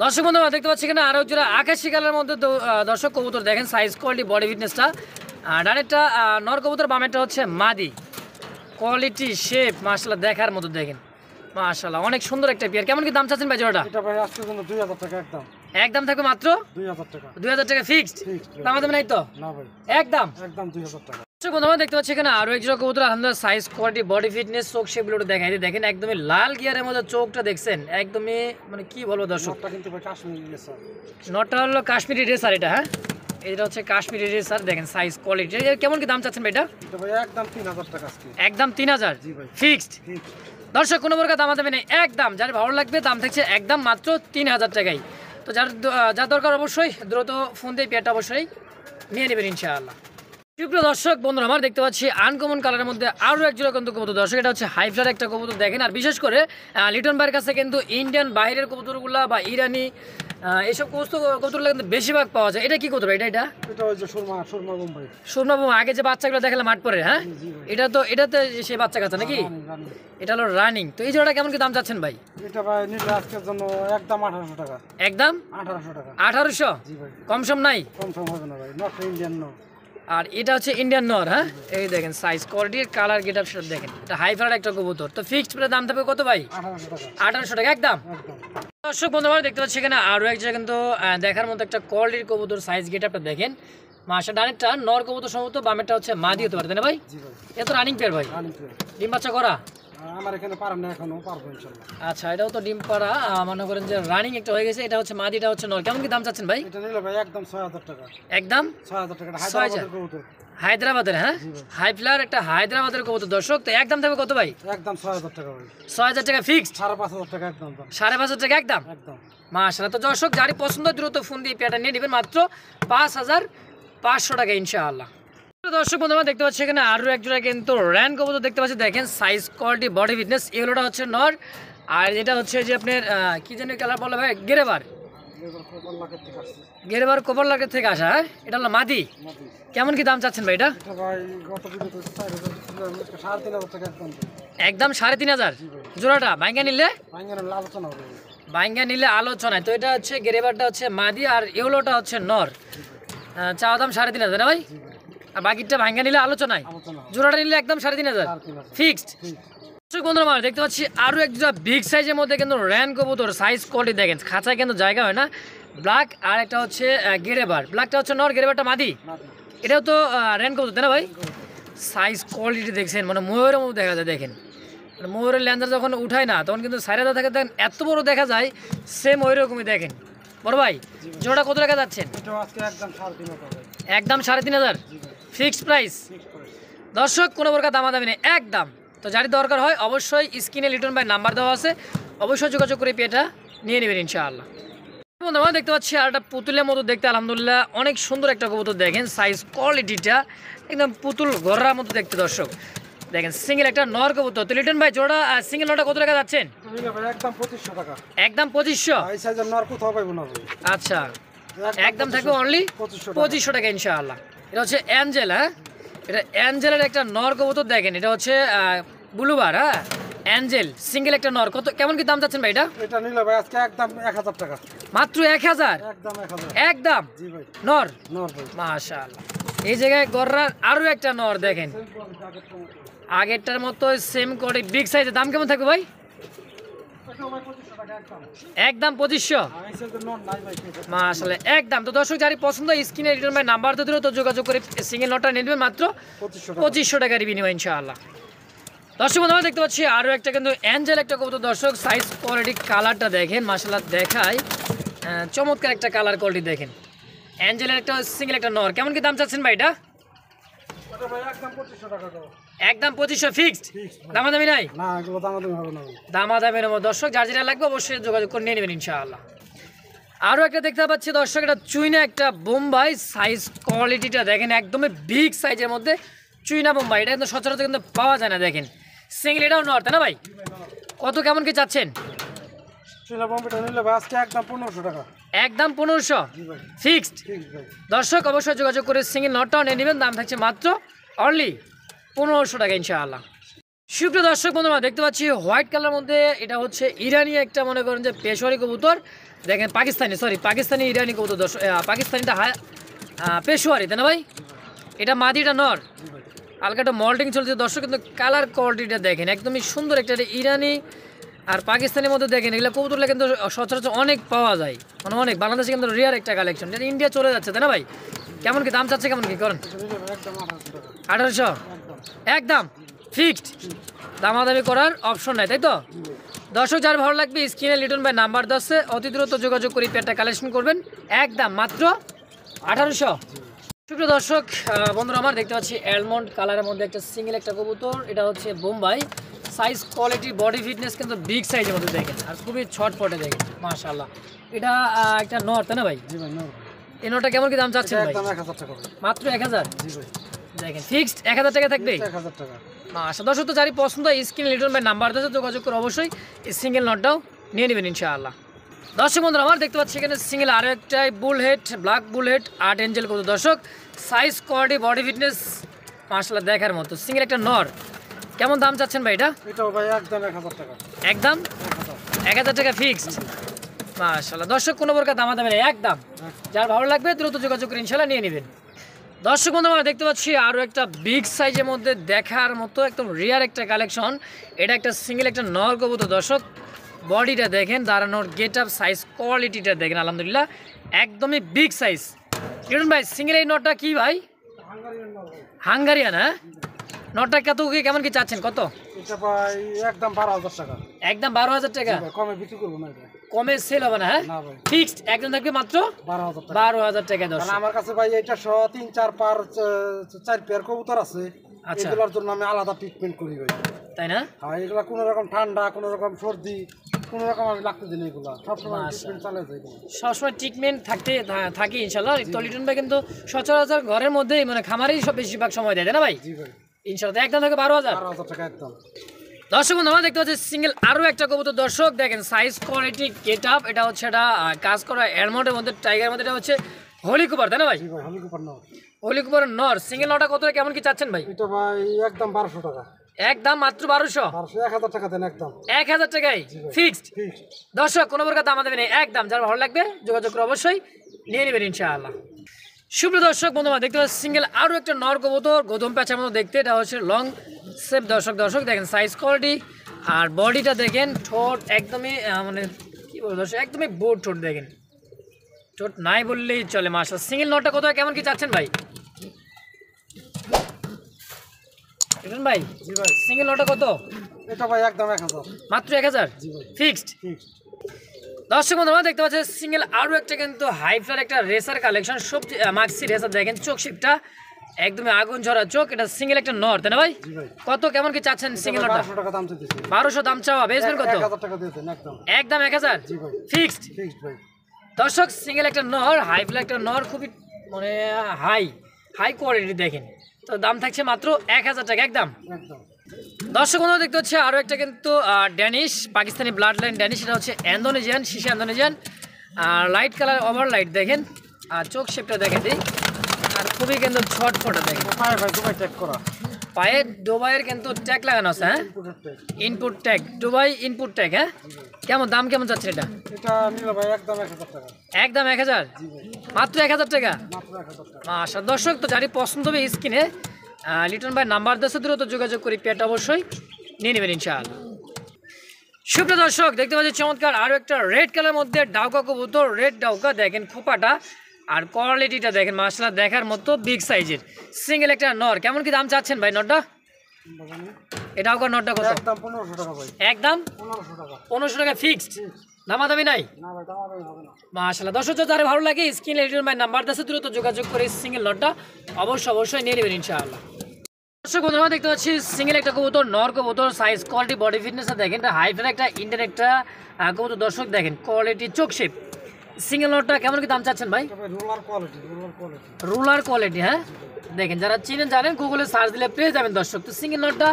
দর্শক বন্ধু দেখতে পাচ্ছি এখানে আরও জোড়া আকাশি কালার মধ্যে দর্শক কবুতর দেখেন সাইজ কোয়ালিটি বডি ফিটনেসটা, ডানেরটা নর কবুতর, বামেরটা হচ্ছে মাদি। কোয়ালিটি শেপ মাশাআল্লাহ দেখার মতো দেখেন মাশাআল্লাহ, অনেক সুন্দর একটা পেয়ার। কেমন কি দাম চাচ্ছেন ভাই জোড়াটা? এটা ভাই আজকের জন্য 2000 টাকা একদম। একদম থাকবে মাত্র 2000 টাকা। 2000 টাকা ফিক্সড। দাম দেবে নাই তো? না ভাই একদম একদম 2000 টাকা। বন্ধুরা দেখতে পাচ্ছি এখানে আরো এক জোড়া কবুতর আলহামদুলিল্লাহ, সাইজ কোয়ালিটি বডি ফিটনেস চোখ শেপগুলো দেখাই দিই, দেখেন একদমই লাল গিয়ারের মধ্যে চোখটা দেখছেন, একদমই মানে কি বলবো দর্শক, নটটা কিন্তু ভাই কাশ্মীরি রেসার। নটটা হলো কাশ্মীরি রেসার এটা, হ্যাঁ এটা হচ্ছে কাশ্মীরি রেসার। দেখেন সাইজ কোয়ালিটি কেমন কি দাম চাচ্ছেন ভাই এটা? এটা ভাই একদম 3000 টাকা আজকে। একদম 3000 জি ভাই ফিক্সড। ফিক্সড। দর্শক কোনো প্রকার দাম দেবে না, একদম যার ভালো লাগবে দাম থাকছে একদম মাত্র 3000 টাকায়। তো যার দরকার অবশ্যই দ্রুত ফোন দিয়ে পেয়ারটা অবশ্যই নিয়ে নেবেন ইনশাআল্লাহ। সুপ্রিয় দর্শক বন্ধুরা আমার দেখতে পাচ্ছি আনকমন কালারের মধ্যে আরও এক জোড়া কিন্তু কবুতর। দর্শক এটা হচ্ছে হাই ফ্লার একটা কবুতর দেখেন, আর বিশেষ করে লিটন ভাইয়ের কাছে কিন্তু ইন্ডিয়ান বাইরের কবুতরগুলা বা ইরানি এইসব কবুতরগুলো কিন্তু বেশিরভাগ পাওয়া যায়। এটা কি কবুতর? এটা এটা ওই যে সুরমা বোম্বাই। সুরমা আগে যে বাচ্চাগুলো দেখালে মাঠ পরে, হ্যাঁ এটাতে সেই বাচ্চা কাছে নাকি? এটা হলো রানিং। তো এই জোড়াটা কেমন কি দাম চাচ্ছেন ভাই? এটা ভাই নিলে আজকের জন্য একদম 1800 টাকা। একদম 1800 টাকা। 1800? জি ভাই কম সম নাই? কম সম হবে না ভাই, নট ইন্ডিয়ান নো। আর এটা হচ্ছে ইন্ডিয়ান নর, হ্যাঁ এই দেখেন সাইজ কোয়ালিটির কালার গেট আপ সেটা দেখেন, এটা হাই ফ্লার একটা কবুতর। তো ফিক্সড প্রাইস দাম থাকবে কত ভাই? 1800 টাকা। 1800 টাকা একদম। দর্শক বন্ধুরা দেখতে পাচ্ছি এখানে আরও এক জায়গা কিন্তু দেখার মতো একটা কোয়ালিটির কবুতর, সাইজ গেট আপটা দেখেন মাশা। ডানেরটা নর কবুতর সম্ভবত, বামেরটা হচ্ছে মাদি হতে পারে তাই না ভাই? জি ভাই। এটা তো রানিং পেয়ার ভাই, রানিং পেয়ার। ডিম বাচ্চা করা? আমার এখানে পারেন না, এখনো পারবো ইনশাল্লাহ। আচ্ছা, এটাও তো ডিম পাড়া, মনে করেন যে রানিং একটা হয়ে গেছে। এটা হচ্ছে মাদিটা হচ্ছে নর। কেমন কি দাম চাচ্ছেন ভাই? এটা নিলে ভাই একদম 6000 টাকা। একদম 6000 টাকা। হায়দ্রাবাদের কবুতর, হায়দ্রাবাদের, হ্যাঁ হাই ফ্লার একটা হায়দ্রাবাদের কবুতর দর্শক। তো একদম থাকবে কত ভাই? একদম 6000 টাকা ভাই। 6000 টাকা ফিক্সড, 5500 টাকা একদম দাম। 5500 টাকা একদম। একদম মাশাআল্লাহ। তো দর্শক যারই পছন্দ দ্রুত ফোন দিয়ে পেয়ারটা নিয়ে নেবেন মাত্র 5500 টাকা ইনশাআল্লাহ। দর্শক বন্ধুরা দেখতে পাচ্ছি এখানে আরো এক জোড়া কিন্তু র্যান কবুতর দেখতে পাচ্ছি। দেখেন সাইজ, কোয়ালিটি, বডি ফিটনেস। এগুলোটা হচ্ছে নর, আর এটা হচ্ছে যে আপনার কি জানি কালার বলে ভাই? গেরেবার, গেরেবার কোপার লাকের থেকে আসা। হ্যাঁ, এটা হলো মাদি। কেমন কি দাম চাচ্ছেন ভাই এটা? এটা ভাই গত ভিডিওতে 3500 টাকা একদম। একদম 3500 জোড়াটা। বাইঙ্গা নিলে আলোচনা হবে। বাইঙ্গা নিলে আলোচনায়। তো এটা হচ্ছে গেরেবারটা হচ্ছে মাদি, আর এগুলোটা হচ্ছে নর। চাওয়া দাম 3500 না ভাই? আর বাকিটা ভাঙ্গা নিলে আলোচনায়। জোড়াটা নিলে একদম 3500 ফিক্সড। বন্ধুরা আমার দেখতে পাচ্ছি আরো এক জোড়া বিগ সাইজের মধ্যে কিন্তু র্যান কবুতর। সাইজ, কোয়ালিটি দেখেন, খাঁচায় কিন্তু জায়গা হয় না। ব্ল্যাক আর একটা হচ্ছে গেরেবার। ব্ল্যাকটা হচ্ছে নর, গেরেবারটা মাদি। এটাও তো র্যান কবুতর তাই না ভাই? সাইজ, কোয়ালিটি দেখছেন, মানে ময়ূরের মতো দেখা যায়। দেখেন মানে ময়ূরের ল্যান্সার যখন উঠায় না তখন কিন্তু সাইরাদা থাকে, দেখেন এত বড় দেখা যায়, সেম ওই রকমই দেখেন। বড় ভাই জোড়াটা কত টাকা যাচ্ছেন? একদম 3500 ফিক্সড প্রাইস। দর্শক কোনো প্রকার দামাদামি নেই, একদম। তো যারই দরকার হয় অবশ্যই স্ক্রিনে লিটন ভাই নাম্বার দেওয়া আছে, অবশ্যই যোগাযোগ করে পেটা নিয়ে নেবেন ইনশাআল্লাহ। বন্ধুরা দেখতে পাচ্ছি আর একটা পুতুলের মতো দেখতে, আলহামদুলিল্লাহ অনেক সুন্দর একটা কবুতর। দেখেন সাইজ, কোয়ালিটিটা একদম পুতুল গড়ার মতো দেখতে। দর্শক দেখেন সিঙ্গেল একটা নর কবুতর। তো লিটন ভাই জোড়া সিঙ্গেল নরটা কত টাকা যাচ্ছেন? একদম 2500 টাকা। একদম 2500? এই সাইজের নর কোথাও পাইবো না ভাই। আচ্ছা, একদম থাকবে অনলি 2500 টাকা ইনশাআল্লাহ। এটা হচ্ছে অ্যাঞ্জেল। হ্যাঁ, এটা অ্যাঞ্জেলের একটা নর কবুতর। দেখেন এটা হচ্ছে ব্লুবার। হ্যাঁ, অ্যাঞ্জেল সিঙ্গেল একটা নর। কত কেমন কি দাম চাচ্ছেন ভাই এটা? এটা নিলে ভাই আজকে একদম 1000 টাকা। মাত্র 1000? একদম 1000 একদম। জি ভাই। নর? নর ভাই। মাশাআল্লাহ। এই জায়গায় গররার আরো একটা নর দেখেন, আগেরটার মতো সেম করে বিগ সাইজের। দাম কেমন থাকবে ভাই? একদম 2500? মাশাআল্লাহ একদম। তো দর্শক যারই পছন্দ স্ক্রিনে রিটার্ন ভাই নাম্বার তো দিল, তো যোগাযোগ করে সিঙ্গেল নটটা নেবেন মাত্র 2500 টাকার বিনিময় ইনশাআল্লাহ। দর্শক বন্ধু আমরা দেখতে পাচ্ছি আরো একটা কিন্তু অ্যাঞ্জেল একটা কবুতর। দর্শক সাইজ, কোয়ালিটি, কালারটা দেখেন, মাশাআল্লাহ দেখায় চমৎকার একটা কালার কোয়ালিটি দেখেন। অ্যাঞ্জেলের একটা সিঙ্গেল একটা নর। কেমন কি দাম চাচ্ছেন ভাই এটা? একদম 2500 ফিক্সড, দামাদামি নাই? না, এগুলো দামাদামি হবে না। দামাদামি নেব। দর্শক যার যেটা লাগবে অবশ্যই যোগাযোগ করে নিয়ে নেবেন ইনশাআল্লাহ। আরও একটা দেখতে পাচ্ছি দর্শক, এটা চুইনা একটা বোম্বাই। সাইজ, কোয়ালিটিটা দেখেন একদমই বিগ সাইজের মধ্যে চুইনা বোম্বাই। এটা কিন্তু সচরাচর কিন্তু পাওয়া যায় না। দেখেন সিঙ্গেল, এটাও নর তাই না ভাই? কত কেমন কি চাচ্ছেন? চুইনা বোম্বাইটা নিলে ভাই আজকে একদম 1500 টাকা। একদম 1500 ফিক্সড। দর্শক অবশ্যই যোগাযোগ করে সিঙ্গেল নটটাও নিয়ে নেবেন। দাম থাকছে মাত্র অনলি 1500 টাকা ইনশাআল্লাহ। সুপ্রিয় দর্শক বন্ধুরা দেখতে পাচ্ছি হোয়াইট কালার মধ্যে, এটা হচ্ছে ইরানি একটা মনে করেন যে পেশোয়ারি কবুতর। দেখেন পাকিস্তানি ইরানি কবুতর। দর্শক পাকিস্তানিটা পেশোয়ারি তাই না ভাই? এটা মাদিটা নর, হালকা একটা মল্টিং চলছে দর্শক। কিন্তু কালার কোয়ালিটিটা দেখেন একদমই সুন্দর একটা ইরানি আর পাকিস্তানের মধ্যে। দেখেন এগুলো কবুতরগুলো কিন্তু সচরাচর অনেক পাওয়া যায়, মানে অনেক। বাংলাদেশে কিন্তু রিয়ার একটা কালেকশন, যেটা ইন্ডিয়া চলে যাচ্ছে তাই না ভাই? কেমন কি দাম চাচ্ছে, কেমন কি করেন? 1800 একদম ফিক্সড, দামাদামি করার অপশন নাই তাই তো? দর্শক যার ভালো লাগবে স্ক্রিনে লিটন ভাই নাম্বার 10-এ অতি দ্রুত যোগাযোগ করে পেয়ারটা কালেকশন করবেন একদম মাত্র 1800। সুপ্রিয় দর্শক বন্ধুরা আমার দেখতে পাচ্ছি অ্যালমন্ড কালারের মধ্যে একটা সিঙ্গেল একটা কবুতর। এটা হচ্ছে Bombay. Size, quality, body fitness কিন্তু বিগ সাইজের মধ্যে দেখেন, আর খুবই ছটফটে দেখেন মাশাআল্লাহ। এটা একটা নর তাই না ভাই? জি ভাই নর। এই নরটা কেমন কি দাম চাচ্ছেন ভাই? একদম 1000 টাকা। মাত্র 1000? জি ভাই। দেখেন ফিক্সড 1000 টাকা থাকবে। 1000 টাকা। মাশাআল্লাহ। দর্শক তো যারই পছন্দ স্ক্রিনে লিটন ভাই নাম্বার দিয়েছে, যোগাযোগ করে অবশ্যই এই সিঙ্গেল নটটাও নিয়ে নেবেন ইনশাআল্লাহ। দর্শক বন্ধুরা আমার দেখতে পাচ্ছি এখানে সিঙ্গেল আরও একটাই বুল হেড, ব্ল্যাক বুল হেড, আর্ট এঞ্জেল কবুতর। দর্শক সাইজ, কোয়ালিটি, বডি ফিটনেস মাশাআল্লাহ দেখার মতো সিঙ্গেল একটা নর। কেমন দাম চাচ্ছেন ভাই এটা? এটাও ভাই একদম 1000 টাকা। একদম 1000 টাকা ফিক্সড মাশাআল্লাহ। দর্শক কোনো প্রকার দামাদামি নেই, একদম। যার ভালো লাগবে দ্রুত যোগাযোগ করে ইনশাআল্লাহ নিয়ে নেবেন। দর্শক বন্ধু আমরা দেখতে পাচ্ছি আরও একটা বিগ সাইজের মধ্যে দেখার মতো একদম রিয়ার একটা কালেকশন। এটা একটা সিঙ্গেল একটা নর কবুতর। দর্শক বডিটা দেখেন, দাঁড়ানোর গেট আপ, সাইজ, কোয়ালিটিটা দেখেন আলহামদুলিল্লাহ একদমই বিগ সাইজ। কিরণ ভাই সিঙ্গেল এই নটটা কি ভাই? হাঙ্গারিয়ান। হ্যাঁ, নটটা কত কি কেমন কি চাচ্ছেন? কত? এটা ভাই একদম 12,000 টাকা। একদম 12,000 টাকা। ভাই কমে বিক্রি করবো না এটা। কমে সেল হবে না? হ্যাঁ না ভাই, ফিক্সড একদম থাকবে মাত্র 12,000 টাকা। 12,000 টাকা কারণ দর্শক। আমার কাছে ভাই এটা সহ 3, 4, 5, 4 পেয়ার কবুতর আছে। আচ্ছা। এগুলোর জন্য আমি আলাদা ট্রিটমেন্ট করি ভাই। তাই না? হ্যাঁ, এগুলা কোনো রকম ঠান্ডা, কোনো রকম সর্দি, কোনো রকম আমি লাগতে দিই না এগুলা। সবসময় ট্রিটমেন্ট চালিয়ে যাই এগুলো। সবসময় ট্রিটমেন্ট থাকি ইনশাল্লাহ। তো লিটন ভাই কিন্তু সচরাচর ঘরের মধ্যেই মানে খামারেই সব বেশিরভাগ সময় দেয়, তাই না ভাই? জি ভাই, ইনশাল্লাহ একদম থাকে 12,000। 12,000 টাকা একদম। দর্শক বন্ধু আমরা দেখতে পাচ্ছি সিঙ্গেল আরও একটা কবুতর। দর্শক দেখেন সাইজ কোয়ালিটি গেট আপ, এটা হচ্ছে এটা কাজ করা এরমোডের মধ্যে টাইগার মধ্যে, এটা হচ্ছে হলি কুপার, তাই না ভাই? জি ভাই, হলি কুপার নাও। হলি কুপারের নর সিঙ্গেল নটা কত কেমন কি চাচ্ছেন ভাই? এটা ভাই একদম 1200 টাকা। একদম মাত্র 1200। 1000 টাকা দেন একদম। 1000 টাকায় ফিক্সড। ফিক্সড। দর্শক কোনো প্রকার দাম দেবেন একদম, যার ভালো লাগবে যোগাযোগ করে অবশ্যই নিয়ে নেবেন ইনশাআল্লাহ। সুপ্রিয় দর্শক বন্ধুরা দেখতে পাচ্ছি সিঙ্গেল আরও একটা নর কবুতর, গৌতম প্যাঁচার মতো দেখতে। এটা হচ্ছে লং সেপ। দর্শক দেখেন সাইজ কোয়ালিটি আর বডিটা দেখেন, ঠোঁট একদমই মানে কি বলবো দর্শক, একদমই বোর্ড ঠোঁট দেখেন, ঠোঁট নাই বললেই চলে। মাশাআল্লাহ সিঙ্গেল নটটা কত কেমন কি চাচ্ছেন ভাই? ভাই জি ভাই, সিঙ্গেল নটটা কত? এটা ভাই একদম 1000। মাত্র 1000 জি ভাই, ফিক্সড। ফিক্সড। দর্শক বন্ধুরা দেখতে পাচ্ছেন সিঙ্গেল আরও একটা কিন্তু হাইফ্লার একটা রেসার কালেকশন, সবজি মাক্সি রেসার দেখেন, চোখ শিপটা একদমই আগুন ঝরা চোখ। এটা সিঙ্গেল একটা নর, তাই না ভাই? জি ভাই, কত কেমন কি চাচ্ছেন সিঙ্গেল নরটা? 1200 টাকা দাম চাইতেছি। 1200 দাম চাওয়া, বেচবেন কত? 1000 টাকা দিয়ে দেন একদম। একদম 1000 জি ভাই, ফিক্সড। ফিক্সড ভাই। দর্শক সিঙ্গেল একটা নর, হাইফ্লার একটা নর, খুবই মানে হাই কোয়ালিটি দেখেন। তো দাম থাকছে মাত্র 1000 টাকা একদম। একদম। দর্শক বন্ধুরা দেখতে হচ্ছে আরও একটা কিন্তু Danish, Pakistani blood line Danish. এটা হচ্ছে ইন্দোনেশিয়ান, শিশা ইন্দোনেশিয়ান। আর লাইট কালার ওভার লাইট দেখেন, আর চোখ শেপটা দেখেন দিই, আর খুবই কিন্তু ছটফটা দেখেন। পায়ে ভাই দুবাই ট্যাগ করা। পায়ে দুবাইয়ের কিন্তু ট্যাগ লাগানো আছে। হ্যাঁ ইনপুটের tag. Input tag, Dubai input tag. হ্যাঁ কেমন দাম কেমন যাচ্ছে এটা? এটা নিলে ভাই একদম 1000 টাকা। একদম 1000, জি ভাই, মাত্র 1000 টাকা। মাত্র 1000 টাকা। আচ্ছা দর্শক, তো যারই পছন্দ হবে স্ক্রিনে লিটন ভাই নাম্বার দেশে দ্রুত যোগাযোগ করি, পেটা অবশ্যই নিয়ে নেবেন ইনশাআল্লাহ। সুপ্রিয় দর্শক দেখতে পাচ্ছি চমৎকার আরও একটা রেড কালার মধ্যে ডাউকা কবুতর, রেড ডাউকা দেখেন খোপাটা আর কোয়ালিটিটা দেখেন মাশাআল্লাহ দেখার মতো বিগ সাইজের। সিঙ্গেল একটা নর, কেমন কি দাম চাচ্ছেন ভাই নরটা? এই ডাউকার নরটা কত? একদম 1500 টাকা ভাই। একদম 1500 টাকা। 1500 টাকা ফিক্সড, দামাদামি নাই? না ভাই, দামাদামি হবে না। মাশাআল্লাহ দর্শক, যারা ভালো লাগে স্ক্রিনে লিটন ভাই নাম্বার দেশে দ্রুত যোগাযোগ করে সিঙ্গেল নরটা অবশ্যই নিয়ে নেবেন ইনশাআল্লাহ। দর্শক বন্ধুরা দেখতে পাচ্ছি সিঙ্গেল একটা কবুতর, নর কবুতর, সাইজ কোয়ালিটি বডি ফিটনেস দেখেন, এটা হাইফ্লার একটা ইন্ডিয়ান একটা কবুতর। দর্শক দেখেন কোয়ালিটি চোখ শেপ। সিঙ্গেল নটটা কেমন কি দাম চাচ্ছেন ভাই? এটা ভাই roller quality, roller quality. Ruler quality. হ্যাঁ দেখেন, যারা চিনেন জানেন, গুগলে সার্চ দিলে পেয়ে যাবেন দর্শক। তো সিঙ্গেল নটটা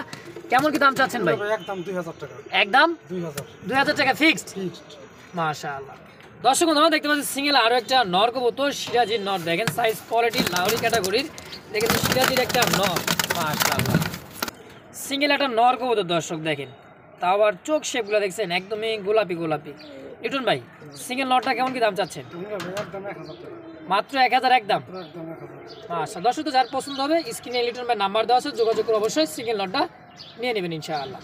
কেমন কি দাম চাচ্ছেন ভাই? ভাই একদম 2000 টাকা। একদম 2000। 2000 টাকা ফিক্সড। ফিক্সড। মাশাআল্লাহ দর্শক বন্ধুরা দেখতে পাচ্ছি সিঙ্গেল আরও একটা নর কবুতর, সিরাজির নর দেখেন, সাইজ কোয়ালিটি লাউরি ক্যাটাগরির দেখেন, সিরাজির একটা নর। মাশাআল্লাহ সিঙ্গেল একটা নর কবুতর দর্শক দেখেন, তাও আবার চোখ শেপগুলো দেখছেন একদমই গোলাপি। লিটন ভাই সিঙ্গেল নরটা কেমন কি দাম চাচ্ছেন? নিলে ভাই একদম 1000 টাকা। মাত্র 1000 একদম। একদম 1000। আচ্ছা দর্শক, তো যার পছন্দ হবে স্ক্রিনে লিটন ভাই নাম্বার দেওয়া আছে, যোগাযোগ করে অবশ্যই সিঙ্গেল নটটা নিয়ে নেবেন ইনশাআল্লাহ।